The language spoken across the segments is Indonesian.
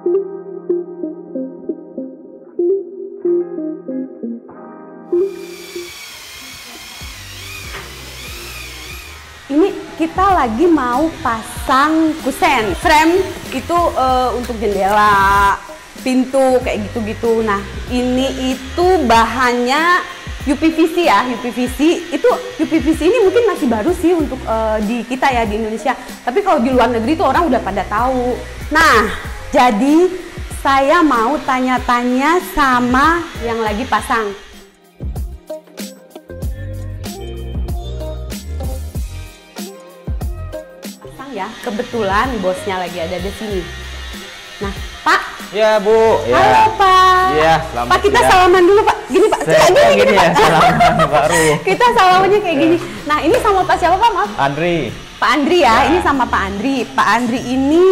Ini kita lagi mau pasang kusen. Frame itu untuk jendela, pintu kayak gitu-gitu. Nah, ini itu bahannya UPVC ya, UPVC. Itu UPVC ini mungkin masih baru sih untuk di kita ya di Indonesia. Tapi kalau di luar negeri itu orang udah pada tahu. Nah, jadi saya mau tanya-tanya sama yang lagi pasang. Ya, kebetulan bosnya lagi ada di sini. Nah, Pak. Ya, Bu. Ya. Halo, Pak. Iya, selamat. Pak, kita salaman dulu, Pak. Gini, Pak. Gini ya, salaman baru. Kita salamannya kayak gini. Nah, ini sama Pak siapa, Pak? Maaf. Andri. Pak Andri ya. Ini sama Pak Andri. Pak Andri ini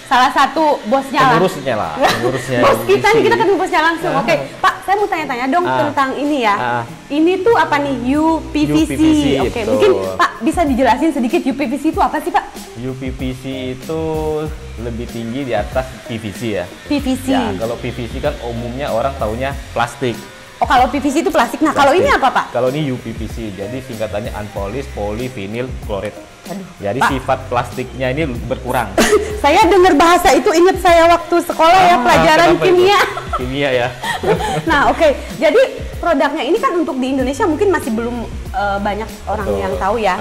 salah satu bosnya Pengurusnya lah. Pengurusnya. Bos kita nih, kita ketemu bosnya langsung. Oke, Pak, saya mau tanya-tanya dong tentang ini ya. Ini tuh apa nih? UPVC. Oke, mungkin Pak bisa dijelasin sedikit UPVC itu apa sih, Pak? UPVC itu lebih tinggi di atas PVC ya. PVC. Ya, kalau PVC kan umumnya orang taunya plastik. Oh, kalau PVC itu plastik. Nah, kalau ini apa, Pak? Kalau ini UPVC, jadi singkatannya unpolished polyvinyl chloride. Aduh, jadi Pak, sifat plastiknya ini berkurang. Saya dengar bahasa itu ingat saya waktu sekolah ya, pelajaran kimia. Kimia ya. Nah, oke. Jadi produknya ini kan untuk di Indonesia mungkin masih belum banyak orang yang tahu ya.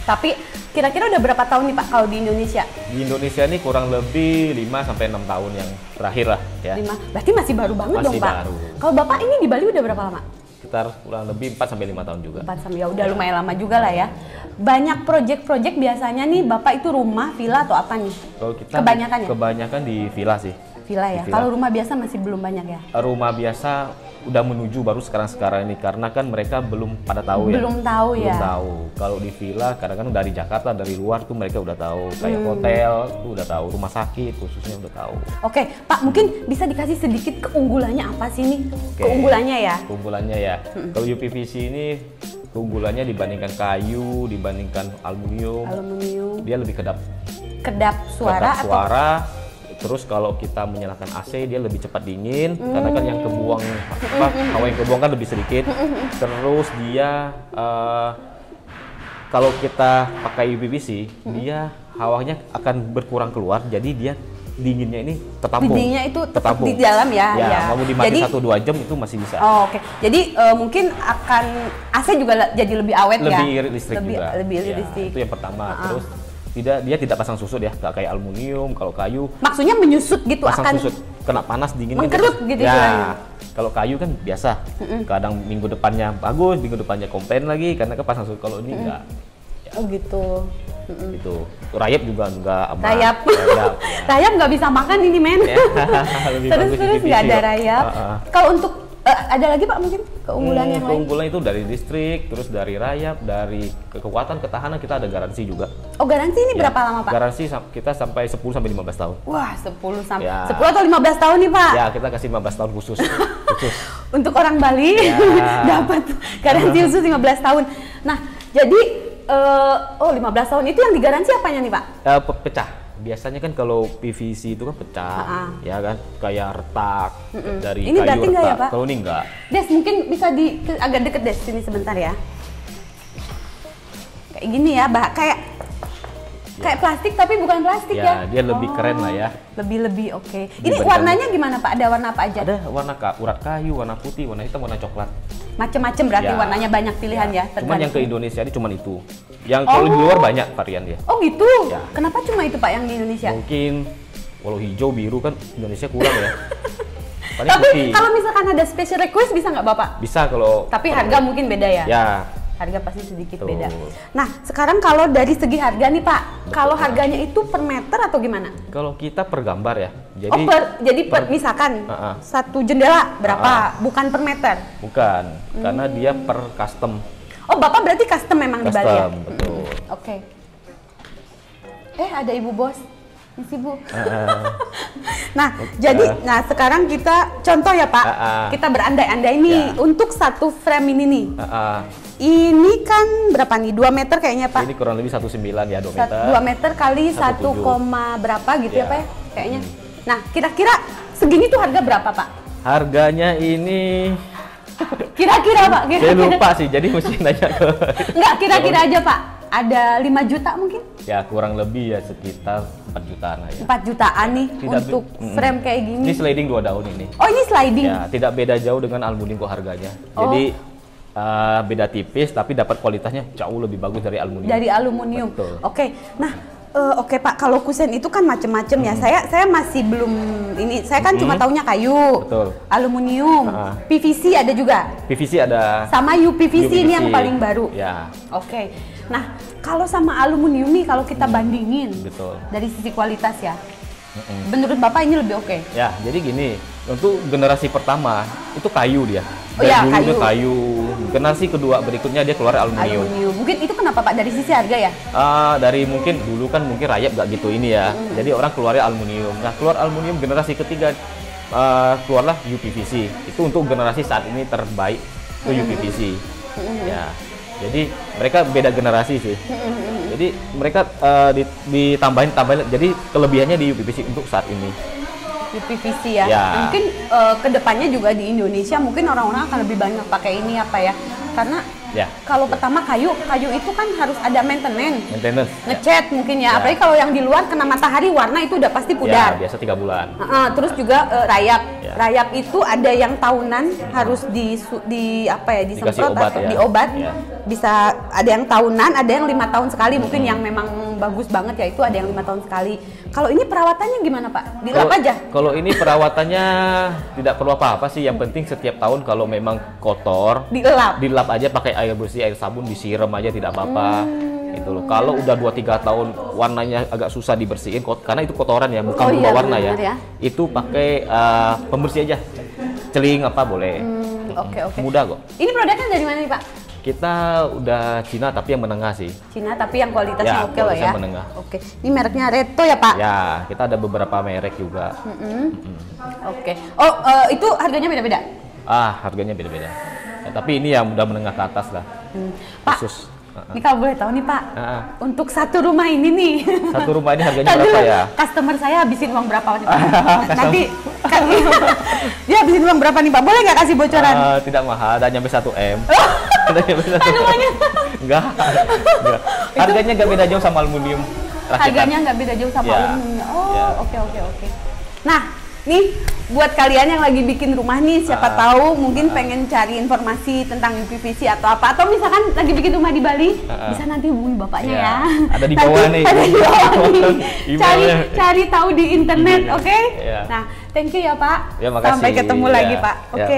Tapi kira-kira udah berapa tahun nih, Pak, kalau di Indonesia? Di Indonesia ini kurang lebih 5-6 tahun yang terakhir lah ya. 5. Berarti masih baru banget dong, Pak. Baru. Kalau Bapak ini di Bali udah berapa lama? Sekitar kurang lebih 4-5 tahun juga. 4 ya udah lumayan lama juga lah ya. Banyak project-project biasanya nih Bapak itu rumah, villa atau apa nih? Kalau kita kebanyakan ya? Kebanyakan di villa sih. Villa ya. Kalau rumah biasa masih belum banyak ya? Rumah biasa udah menuju baru sekarang ini karena kan mereka belum pada tahu ya. Belum tahu ya. Belum tahu. Kalau di villa kadang-kadang dari Jakarta, dari luar tuh mereka udah tahu. Kayak hotel tuh udah tahu, rumah sakit khususnya udah tahu. Oke, Pak, mungkin bisa dikasih sedikit keunggulannya apa sih nih? Keunggulannya ya. Keunggulannya ya. Kalau UPVC ini keunggulannya dibandingkan kayu, dibandingkan aluminium. Dia lebih kedap. Kedap suara. Kedap suara. Terus kalau kita menyalakan AC dia lebih cepat dingin karena kan yang kebuang hawa yang kebuang kan lebih sedikit. Terus dia kalau kita pakai UPVC dia hawanya akan berkurang keluar, jadi dia dinginnya ini tertampung. Dinginnya itu tetap di dalam ya. Ya, mau dimati 1-2 jam itu masih bisa. Oh, oke. Jadi mungkin akan AC juga jadi lebih awet ya. Lebih listrik juga. Lebih listrik. Itu yang pertama. Terus dia tidak pasang susut ya, nggak kayak aluminium. Kalau kayu maksudnya menyusut gitu, pasang akan susut, kena panas dinginnya mengkerut gitu ya. Kalau kayu kan biasa, kadang minggu depannya bagus, minggu depannya komplain lagi karena kan pasang susut. Kalau ini enggak ya. Oh gitu. Itu rayap juga enggak aman. Rayap nggak bisa makan ini men. Terus nggak ada rayap. Kalau untuk ada lagi Pak mungkin keunggulan yang lain? Keunggulan itu dari listrik, terus dari rayap, dari kekuatan ketahanan kita ada garansi juga. Oh garansi ini berapa lama Pak? Garansi kita sampai 10-15 tahun. Wah 10 atau 15 tahun nih Pak? Ya kita kasih 15 tahun khusus. Untuk orang Bali dapat garansi khusus 15 tahun. Nah jadi 15 tahun itu yang digaransi apanya nih Pak? Pecah. Biasanya kan kalau PVC itu kan pecah, ya kan, kayak retak dari ini kayu retak. Ya, Pak? Kalau ini enggak. Des mungkin bisa agak deket Des sini sebentar ya. Kayak gini ya, kayak plastik tapi bukan plastik ya. Dia lebih keren lah ya. Lebih oke. Ini warnanya gimana Pak? Ada warna apa aja? Ada warna urat kayu, warna putih, warna hitam, warna coklat. Macem-macem berarti warnanya banyak pilihan ya. Cuman yang ke Indonesia ini cuman itu. Yang kalau di luar banyak varian dia. Oh gitu? Ya. Kenapa cuma itu Pak yang di Indonesia? Mungkin walau hijau biru kan Indonesia kurang ya. Tapi kalau misalkan ada special request bisa nggak Bapak? Bisa kalau. Tapi harga mungkin beda ya? Ya. Harga pasti sedikit beda. Nah sekarang kalau dari segi harga nih Pak, kalau harganya itu per meter atau gimana? Kalau kita per gambar ya. Jadi misalkan satu jendela berapa? Bukan per meter? Bukan, karena dia per custom. Oh Bapak berarti custom memang di Bali ya? Betul. Oke. Ada ibu bos. Misi Bu. Jadi sekarang kita contoh ya Pak, kita berandai-andai nih untuk satu frame ini nih. Ini kan berapa nih? 2 meter kayaknya Pak? Ini kurang lebih 1,9 ya, 2 meter. 2 meter kali 1, berapa gitu ya Pak ya? kayaknya. Nah, kira-kira segini tuh harga berapa, Pak? Harganya ini Kira-kira, Pak. saya lupa sih, jadi mesti nanya ke. Enggak, kira-kira aja, Pak. Ada 5 juta mungkin? Ya kurang lebih ya sekitar 4 jutaan lah ya. 4 jutaan nih Tidak untuk frame kayak gini. Ini sliding 2 daun ini. Oh, ini sliding. Ya, tidak beda jauh dengan aluminium kok harganya. Oh. Jadi beda tipis tapi dapat kualitasnya jauh lebih bagus dari aluminium. Dari aluminium. Betul. Oke. Nah, oke Pak, kalau kusen itu kan macem-macem ya. Saya masih belum ini. Saya kan cuma taunya kayu. Betul. Aluminium. PVC ada juga. PVC ada. Sama UPVC ini yang paling baru. Ya. Oke. Nah, kalau sama aluminium nih kalau kita bandingin Betul. dari sisi kualitas ya. Menurut Bapak ini lebih oke? Ya, jadi gini, untuk generasi pertama itu kayu dia. Oh ya, Dulu kayu. Generasi kedua berikutnya dia keluar aluminium. Aluminium. Mungkin itu kenapa Pak dari sisi harga ya? Dari mungkin dulu kan mungkin rayap gak gitu ini ya. Jadi orang keluarnya aluminium. Nah, keluar aluminium generasi ketiga keluarlah UPVC. Itu untuk generasi saat ini terbaik itu UPVC. Ya. Jadi mereka beda generasi sih. Jadi mereka ditambahin jadi kelebihannya di UPVC untuk saat ini. UPVC ya. Ya. Mungkin kedepannya juga di Indonesia mungkin orang-orang akan lebih banyak pakai ini apa ya? Karena kalau pertama kayu itu kan harus ada maintenance, ngecat mungkin ya. Apalagi kalau yang di luar kena matahari warna itu udah pasti pudar. Ya, biasa 3 bulan. Terus juga rayap. Rayap itu ada yang tahunan harus disemprot atau diobat. Bisa ada yang tahunan, ada yang 5 tahun sekali. Mungkin yang memang bagus banget ya itu ada yang 5 tahun sekali. Kalau ini perawatannya gimana Pak? Dilap aja? Kalau ini perawatannya tidak perlu apa-apa sih. Yang penting setiap tahun kalau memang kotor dilap aja pakai air bersih, air sabun, disiram aja tidak apa-apa. Itu loh. Kalau udah 2-3 tahun warnanya agak susah dibersihin karena itu kotoran ya, bukan berubah warna ya. Itu pakai pembersih aja. Celing apa boleh. Oke. Mudah kok. Ini produknya dari mana nih Pak? Kita udah Cina tapi yang menengah sih. Cina tapi yang kualitasnya oke loh ya. Menengah. Oke. Ini mereknya Reto ya Pak? Ya, kita ada beberapa merek juga. Oke. Oh, itu harganya beda-beda? Harganya beda-beda. Ya, tapi ini yang udah menengah ke atas lah. Pak, khusus. Ini kalau boleh tahu nih Pak, untuk satu rumah ini nih. Satu rumah ini harganya berapa ya? Customer saya habisin uang berapa nih Pak? Nanti kan dia habisin uang berapa nih Pak? Boleh nggak kasih bocoran? Tidak mahal, dan nyampe 1 M. Enggak. Harganya nggak beda jauh sama aluminium. Harganya nggak beda jauh sama aluminium. Oke. Nah, nih buat kalian yang lagi bikin rumah nih, siapa tahu mungkin pengen cari informasi tentang UPVC atau apa, atau misalkan lagi bikin rumah di Bali, bisa nanti hubungi bapaknya ya. Ada di bawah nih. Ada di bawah nih. Cari tahu di internet, oke? Nah, thank you ya Pak. Ya, makasih. Sampai ketemu lagi Pak. Oke.